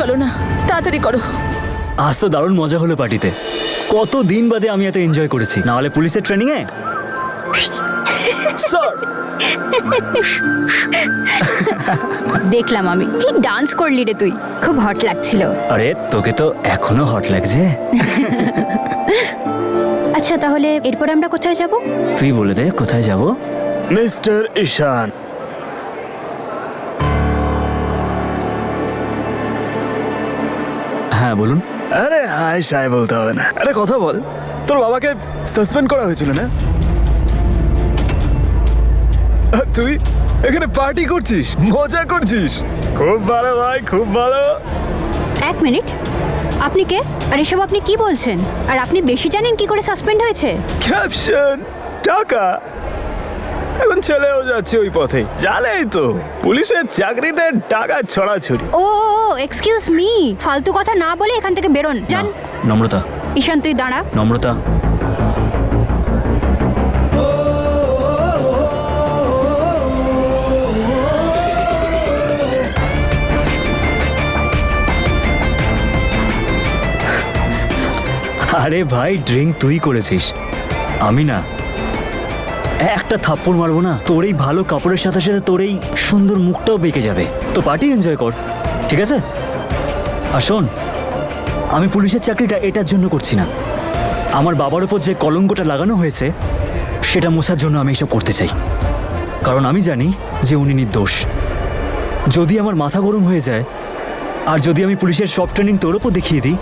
চলো না, তাড়াতাড়ি করো। আজ তো দারুণ মজা হলো পার্টিতে। কত দিন বাদে আমি এত এনজয় করেছি, না হলে পুলিশের ট্রেনিং এ। দেখলাম আমি, কি ডান্স করলি রে তুই, খুব হট লাগছিল। আরে তোকে তো এখনো হট লাগছে। আচ্ছা তাহলে এরপর আমরা কোথায় যাব? তুই বলে দে কোথায় যাব। মিস্টার ঈশান, হ্যাঁ বলুন। আরে হাই সাই বলতে হবে না, আরে কথা বল। তোর বাবাকে সাসপেন্ড করা হয়েছিল না? আর তুই এখানে পার্টি করছিস, মজা করছিস। খুব ভালো ভাই, খুব ভালো। এক মিনিট, আপনি কে? আর এসব আপনি কি বলছেন? আর আপনি বেশি জানেন কি করে সাসপেন্ড হয়েছে? ক্যাপশন টাকা, এখন ছেলেও যাচ্ছে ওই পথে। জানেই তো পুলিশের চাকরিতে টাকা ছড়াছড়ি। ও এক্সকিউজ মি, ফালতু কথা না বলে এখান থেকে বেরোন যান। নম্রতা, ঈশান তুই দাঁড়া। নম্রতা। আরে ভাই, ড্রিঙ্ক তুই করেছিস, আমি না। একটা থাপ্পড় মারবো না, তোর এই ভালো কাপড়ের সাথে সাথে তোর এই সুন্দর মুখটাও বেঁকে যাবে। তো পার্টি এনজয় কর, ঠিক আছে? আর শোন, আমি পুলিশের চাকরিটা এটার জন্য করছি না। আমার বাবার উপর যে কলঙ্কটা লাগানো হয়েছে সেটা মোছার জন্য আমি এসব করতে চাই। কারণ আমি জানি যে উনি নির্দোষ। যদি আমার মাথা গরম হয়ে যায় আর যদি আমি পুলিশের সব ট্রেনিং তোর উপর দেখিয়ে দিই,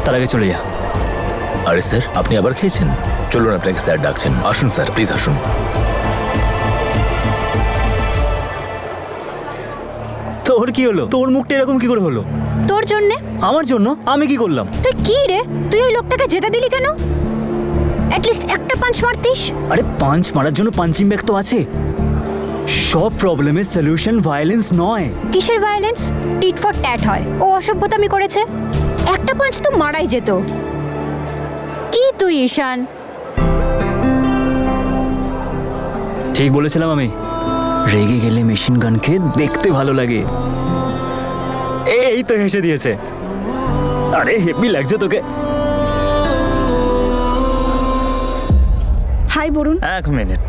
তার আগে চলে যা। আরে স্যার, আপনি আবার খেয়েছেন? চলুন, আপনাকে স্যার ডাকছেন। আসুন স্যার, প্লিজ আসুন। তোর কি হলো? তোর মুখটা এরকম কি করে হলো? তোর জন্যে। আমার জন্য? আমি কি করলাম? তুই কি রে, তুই ওই লোকটাকে যেতে দিলি কেন? অ্যাটলিস্ট একটা পাঞ্চ মারতিস। আরে পাঞ্চ মারার জন্য পাঞ্চিং ব্যাগ তো আছে। সব প্রবলেমের সলিউশন ভায়োলেন্স নয়। কিসের ভায়োলেন্স? টিট ফর ট্যাট হয়। ও অসভ্যতামি করেছে, একটা পাঞ্চ তো মারাই যেত। কি তুই ঈশান? ঠিক বলেছিলাম আমি, রেগে গেলে মেশিন গানকে দেখতে ভালো লাগে। এই তো হেসে দিয়েছে। আরে হেভি লাগছে তোকে। হাই বরুণ। এক মিনিট।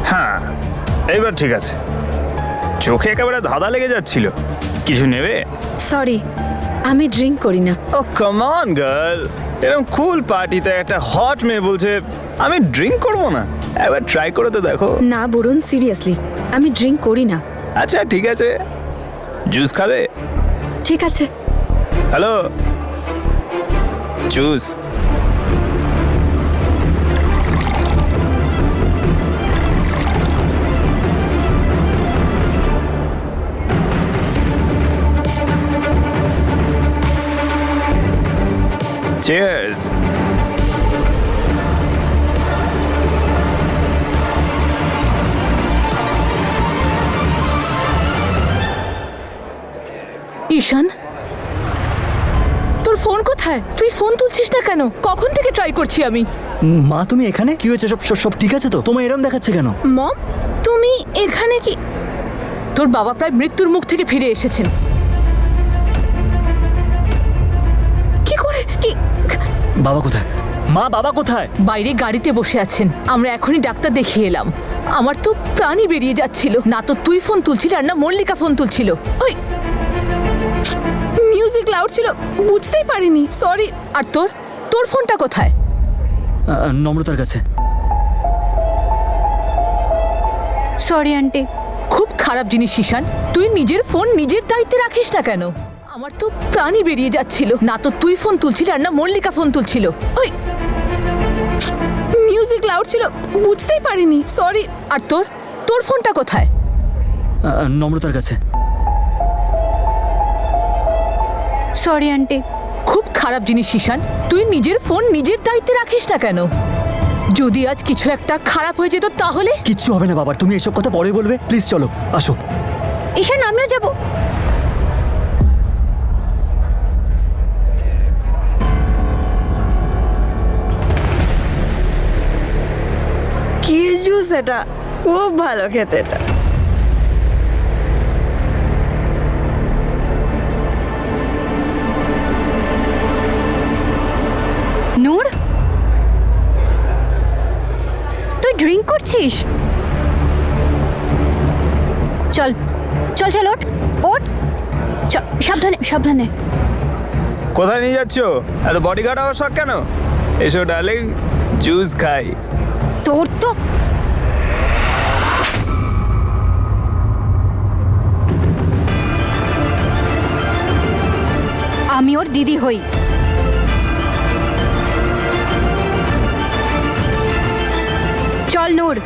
হ্যাঁ, এইবার ঠিক আছে। চোখে একেবারে ধাঁধা লেগে যাচ্ছিল। কিছু নেবে? সরি, আমি ড্রিঙ্ক করি না। ও কাম অন গার্ল, এরকম কুল পার্টিতে একটা হট মেয়ে বলছে আমি ড্রিঙ্ক করবো না। একবার ট্রাই করে তো দেখো। না বরুণ, সিরিয়াসলি আমি ড্রিঙ্ক করি না। আচ্ছা ঠিক আছে, জুস খাবে? ঠিক আছে। Hello, juice. Cheers. ঈশান, তোর ফোন কোথায়? তুই ফোন তুলছিস না কেন? কখন থেকে ট্রাই করছি আমি। মা তুমি এখানে? কি হয়েছে? সব সব সব ঠিক আছে তো? তোমার এরম দেখাচ্ছে কেন? মম, তুমি এখানে কি? তোর বাবা প্রায় মৃত্যুর মুখ থেকে ফিরে এসেছেন। কি করে? কি? বাবা কোথায়? মা, বাবা কোথায়? বাইরে গাড়িতে বসে আছেন। আমরা এখনই ডাক্তার দেখিয়ে এলাম। আমার তো প্রাণই বেরিয়ে যাচ্ছিল। না তো তুই ফোন তুলছিলি আর না মল্লিকা ফোন তুলছিল। ওই মিউজিক লাউড ছিল, বুঝতেই পারিনি, সরি। আর তোর তোর ফোনটা কোথায়? নম্রতার কাছে। Sorry aunty. খুব খারাপ জিনিস ঈশান, তুই নিজের ফোন নিজের দায়িত্বে রাখিস না কেন? আমার তো প্রাণই বেরিয়ে যাচ্ছিল। না তো তুই ফোন তুলছিলি আর না মল্লিকা ফোন তুলছিল। ওই মিউজিক লাউড ছিল, বুঝতেই পারিনি, সরি। আর তোর তোর ফোনটা কোথায়? নম্রতার কাছে। Sorry aunty. খুব খারাপ জিনিস ঈশান, তুই নিজের ফোন নিজের দায়িত্বে রাখিস না কেন? যদি আজ কিছু একটা খারাপ হয়ে যেত তাহলে? কিচ্ছু হবে না বাবার, তুমি এসব কথা পরে বলবে। প্লিজ চলো, আসো। ঈশান আমিও যাব। কি জুস এটা? খুব ভালো খেতে এটা। করছিস? চল চল চল, ওঠ ওঠ, সাবধানে সাবধানে। কোথায় নিয়ে যাচ্ছ? এত বডিগার্ড হওয়ার শখ কেন? এসো ডার্লিং, জুস খাই। তোর তো আমি ওর দিদি হই। চল নূর।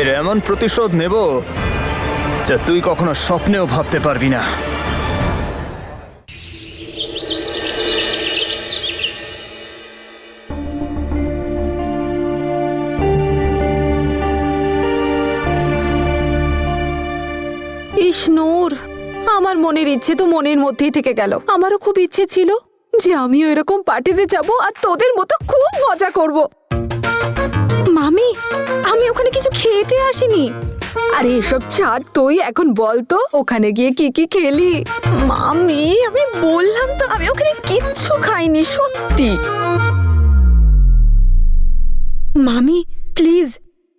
এর এমন প্রতিশোধ নেব যা তুই কখনো স্বপ্নেও ভাবতে পারবি না। ইস নূর, আমার মনের ইচ্ছে তো মনের মধ্যেই থেকে গেল। আমারও খুব ইচ্ছে ছিল যে আমিও এরকম পার্টিতে যাব আর তোদের মতো খুব মজা করব। মামি, আমি ওখানে কিছু খেতে আসিনি। আরে এসব ছাড়, তুই এখন বল তো ওখানে গিয়ে কি কি খেলি? মামি, আমি বললাম তো আমি ওখানে কিচ্ছু খাইনি, সত্যি। মামি প্লিজ,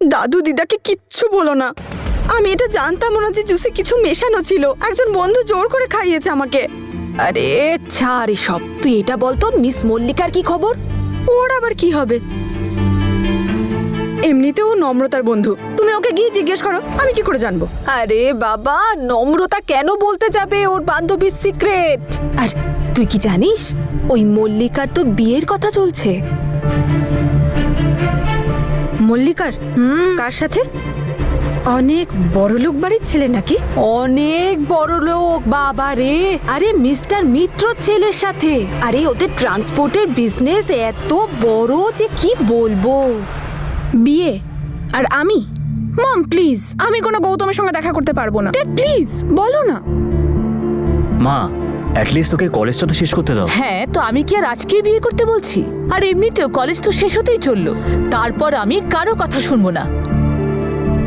দাদু দিদাকে কিচ্ছু বলো না। আমি এটা জানতাম না যে জুসে কিছু মেশানো ছিল। একজন বন্ধু জোর করে খাইয়েছে আমাকে। আরে ছাড় এসব, তুই এটা বলতো মিস মল্লিকার কি খবর? ওর আবার কি হবে? এমনিতেও নম্রতার বন্ধু, তুমি ওকে গিয়ে জিজ্ঞেস করো, আমি কি করে জানবো? আরে বাবা, নম্রতা কেন বলতে যাবে ওর বান্ধবীর সিক্রেট? আর তুই কি জানিস ওই মল্লিকার তো বিয়ের কথা চলছে। মল্লিকার? কার সাথে? অনেক বড়লোক বাড়ির ছেলে নাকি? অনেক বড়লোক বাবা রে। আরে মিস্টার মিত্র ছেলের সাথে। আরে ওদের ট্রান্সপোর্টের বিজনেস এত বড় যে কি বলবো। বিয়ে আর আমি? মম প্লিজ, আমি কোনো গৌতমের সঙ্গে দেখা করতে পারবো না। প্লিজ বলো না। মা, অ্যাটলিস্ট তোকে কলেজটা তো শেষ করতে দাও। হ্যাঁ, তো আমি কি আর আজকে বিয়ে করতে বলছি? আর এমনিতেও কলেজ তো শেষ হতেই চললো। তারপর আমি কারো কথা শুনবো না।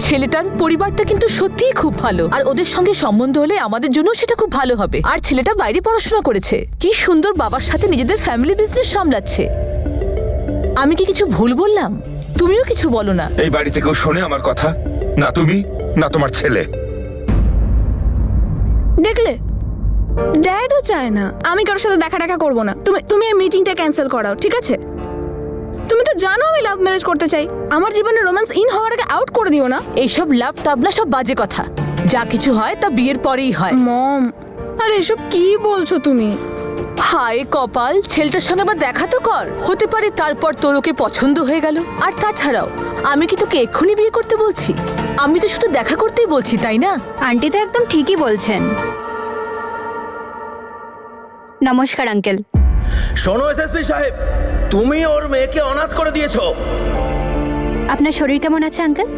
ছেলেটার পরিবারটা কিন্তু সত্যিই খুব ভালো, আর ওদের সঙ্গে সম্বন্ধ হলে আমাদের জন্য সেটা খুব ভালো হবে। আর ছেলেটা বাইরে পড়াশোনা করেছে, কি সুন্দর বাবার সাথে নিজেদের ফ্যামিলি বিজনেস সামলাচ্ছে। আমি কি কিছু ভুল বললাম? তুমিও কিছু বলো না। এই বাড়িতে কেউ শোনে আমার কথা? না তুমি, না তোমার ছেলে। দেখলে, ড্যাডও চায় না আমি কারোর সাথে দেখা করবো না। তুমি এই মিটিংটা ক্যান্সেল করাও, ঠিক আছে? তুমি তো জানো আমি লাভ ম্যারেজ করতে চাই। আমার জীবনে রোম্যান্স ইন হওয়ার আগে আউট করে দিও না। এইসব লাভ টাভ না, সব বাজে কথা। যা কিছু হয় তা বিয়ের পরেই হয়। মম, আরে এসব কি বলছো তুমি? হায় কপাল, ছেলেটার সঙ্গে আবার দেখা তো কর। হতে পারে তারপর তোর ওকে পছন্দ হয়ে গেল। আর তাছাড়াও আমি কি তোকে এক্ষুনি বিয়ে করতে বলছি? আমি তো শুধু দেখা করতেই বলছি, তাই না? আন্টি তো একদম ঠিকই বলছেন। নমস্কার আঙ্কেল। শোনো এসএসপি সাহেব, তুমি ওর মেয়েকে অনাথ করে দিয়েছো। আপনার শরীর কেমন আছে আঙ্কেল?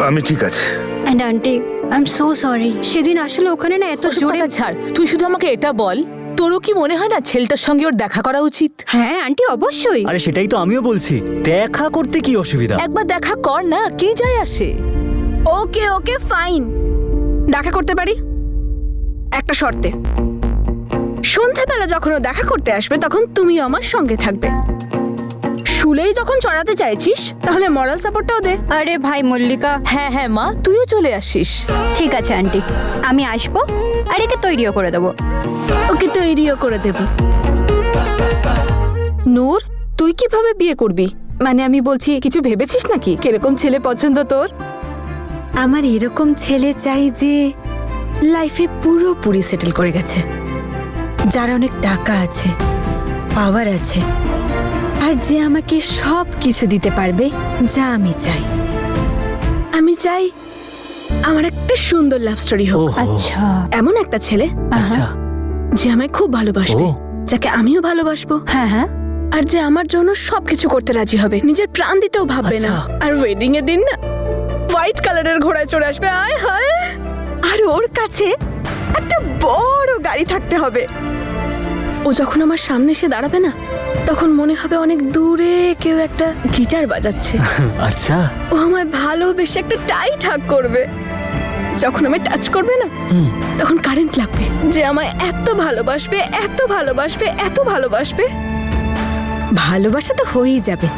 আমি ঠিক আছে। And aunty, I am so sorry. সেদিন আসলে ওখানে না এত ওসব জোরে। কথা ছাড়, তুই শুধু আমাকে এটা বল, তোরও কি মনে হয় না ছেলেটার সঙ্গে ওর দেখা করা উচিত? হ্যাঁ আন্টি, অবশ্যই। আরে সেটাই তো আমিও বলছি, দেখা করতে কি অসুবিধা? একবার দেখা কর না, কি যায় আসে? ওকে ওকে ফাইন, দেখা করতে পারি একটা শর্তে। সন্ধ্যাবেলা যখন ও দেখা করতে আসবে তখন তুমিও আমার সঙ্গে থাকবে। শুলেই যখন চড়াতে চাইছিস তাহলে মরাল সাপোর্টটাও দে। আরে ভাই মল্লিকা। হ্যাঁ হ্যাঁ মা, তুইও চলে আসিস। ঠিক আছে আন্টি, আমি আসবো আর একে তৈরিও করে দেবো। ওকে তৈরিও করে দেব। নূর, তুই কিভাবে বিয়ে করবি? মানে আমি বলছি, কিছু ভেবেছিস নাকি কিরকম ছেলে পছন্দ তোর? আমার এরকম ছেলে চাই যে লাইফে পুরোপুরি সেটেল করে গেছে, যার অনেক টাকা আছে, পাওয়ার আছে, আর যে আমাকে সব কিছু দিতে পারবে যা আমি চাই। আমি চাই আমার একটা সুন্দর লাভ স্টোরি হোক। ওহো, আচ্ছা। এমন একটা ছেলে আচ্ছা। যে আমায় খুব ভালোবাসবে, ও। যাকে আমিও ভালোবাসবো, হ্যাঁ হ্যাঁ। আর যে আমার জন্য সবকিছু করতে রাজি হবে, নিজের প্রাণ দিতেও ভাববে না। আচ্ছা। আর ওয়েডিং এর দিন না হোয়াইট কালারের ঘোড়ায় চড়ে আসবে। আয় হায়। আর ওর কাছে একটা বড় গাড়ি থাকতে হবে। ও যখন আমার সামনে এসে দাঁড়াবে না, তখন মনে হবে অনেক দূরে কেউ একটা গিটার বাজাচ্ছে। আচ্ছা। ও আমায় ভালোবেসে একটা টাইট হাগ করবে। যখন আমায় টাচ করবে না, তখন কারেন্ট লাগবে, যে আমায় এত ভালোবাসবে, এত ভালোবাসবে, এত ভালোবাসবে ভালোবাসা তো হয়েই যাবে,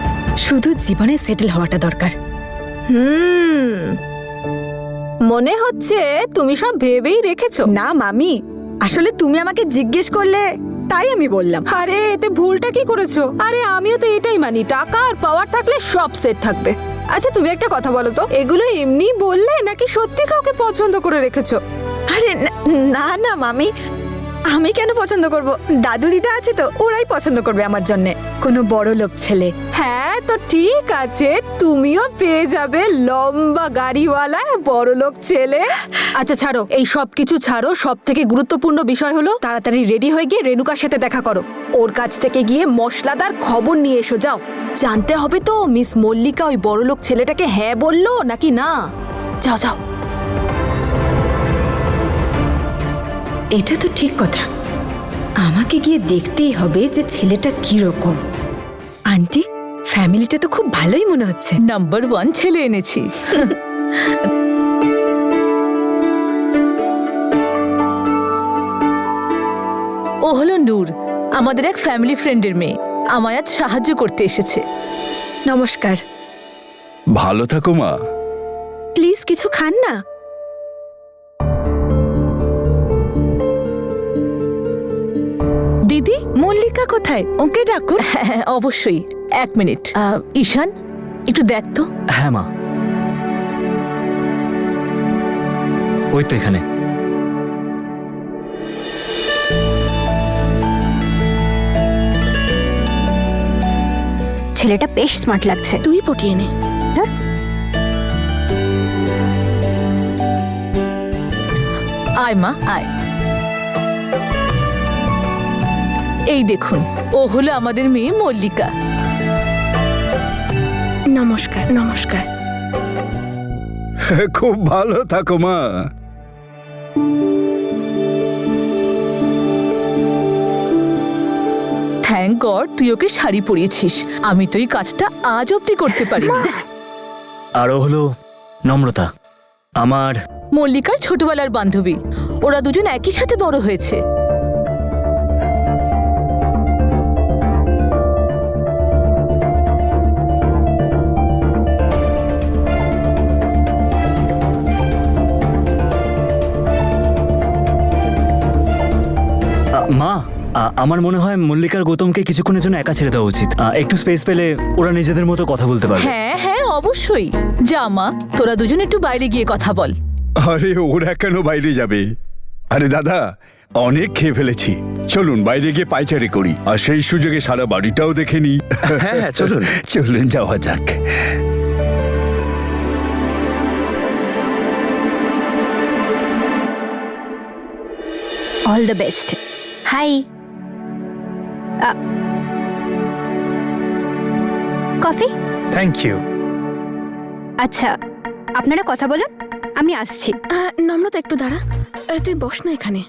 শুধু জীবনে সেটেল হওয়াটা দরকার। মনে হচ্ছে তুমি সব ভেবেই রেখেছো। না মামি, আসলে তুমি আমাকে জিজ্ঞেস করলে তাই আমি বললাম। আরে এতে ভুলটা কি করেছো? আরে আমিও তো এটাই মানি, টাকা আর পাওয়ার থাকলে সব সেট থাকবে। আচ্ছা তুমি একটা কথা বলো তো, এগুলো এমনি বললে নাকি সত্যি কাউকে পছন্দ করে রেখেছো? আরে না না মামি, আমি কেন পছন্দ করব? দাদু দিদা আছে তো, ওরাই পছন্দ করবে আমার জন্য, কোনো বড় লোক ছেলে। হ্যাঁ তো ঠিক আছে, তুমিও পেয়ে যাবে লম্বা গাড়িওয়ালা বড়লোক ছেলে। আচ্ছা ছাড়ো, এই সব কিছু ছাড়ো, সব থেকে গুরুত্বপূর্ণ বিষয় হলো তাড়াতাড়ি রেডি হয়ে গিয়ে রেণুকার সাথে দেখা করো। ওর কাছ থেকে গিয়ে মশলাদার খবর নিয়ে এসো। যাও, জানতে হবে তো মিস মল্লিকা ওই বড়লোক ছেলেটাকে হ্যাঁ বললো নাকি না। যাও যাও। এটা তো ঠিক কথা, আমাকে গিয়ে দেখতেই হবে যে ছেলেটা কিরকম। আন্টি, ফ্যামিলিটা তো খুব ভালোই মনে হচ্ছে। নাম্বার 1 ছেলে এনেছি। ও হলো নূর, আমাদের এক ফ্যামিলি ফ্রেন্ডের মেয়ে, আমায় আজ সাহায্য করতে এসেছে। নমস্কার। ভালো থাকো মা। প্লিজ কিছু খান না। দিদি, মল্লিকা কোথায়? ওকে ডাকুন। হ্যাঁ অবশ্যই, 1 মিনিট। ঈশান, একটু দেখ তো। হ্যাঁ মা, ওই তো এখানে। ছেলেটা বেশ স্মার্ট লাগছে। তুই পটিয়ে নে। আয় মা, আয়। এই দেখুন, ও হলো আমাদের মেয়ে মল্লিকা। নমস্কার নমস্কার। খুব ভালো থাকো মা। থ্যাংক গড তুই ওকে শাড়ি পরিয়েছিস, আমি তো এই কাজটা আজ অব্দি করতে পারিনি। আর ও হলো নম্রতা, আমার মল্লিকার ছোটবেলার বান্ধবী, ওরা দুজন একই সাথে বড় হয়েছে। মা, আমার মনে হয় মল্লিকার গৌতমকে কিছুক্ষণের জন্য একা ছেড়ে দেওয়া উচিত। একটু স্পেস পেলে ওরা নিজেদের মতো কথা বলতে পারবে। হ্যাঁ হ্যাঁ অবশ্যই, যা মা, তোরা দুজন একটু বাইরে গিয়ে কথা বল। আরে ওরা কেন বাইরে যাবে? আরে দাদা, অনেক খেয়ে ফেলেছি, চলুন বাইরে গিয়ে পায়চারি করি, আর সেই সুযোগে সারা বাড়িটাও দেখে নি। হ্যাঁ হ্যাঁ চলুন। চলুন যাওয়া যাক। All the best. Hi. Coffee? Thank you. আচ্ছা, আপনারা কথা বলুন, আমি আসছি। নম্রতা একটু দাঁড়া। আরে তুই বস না এখানে।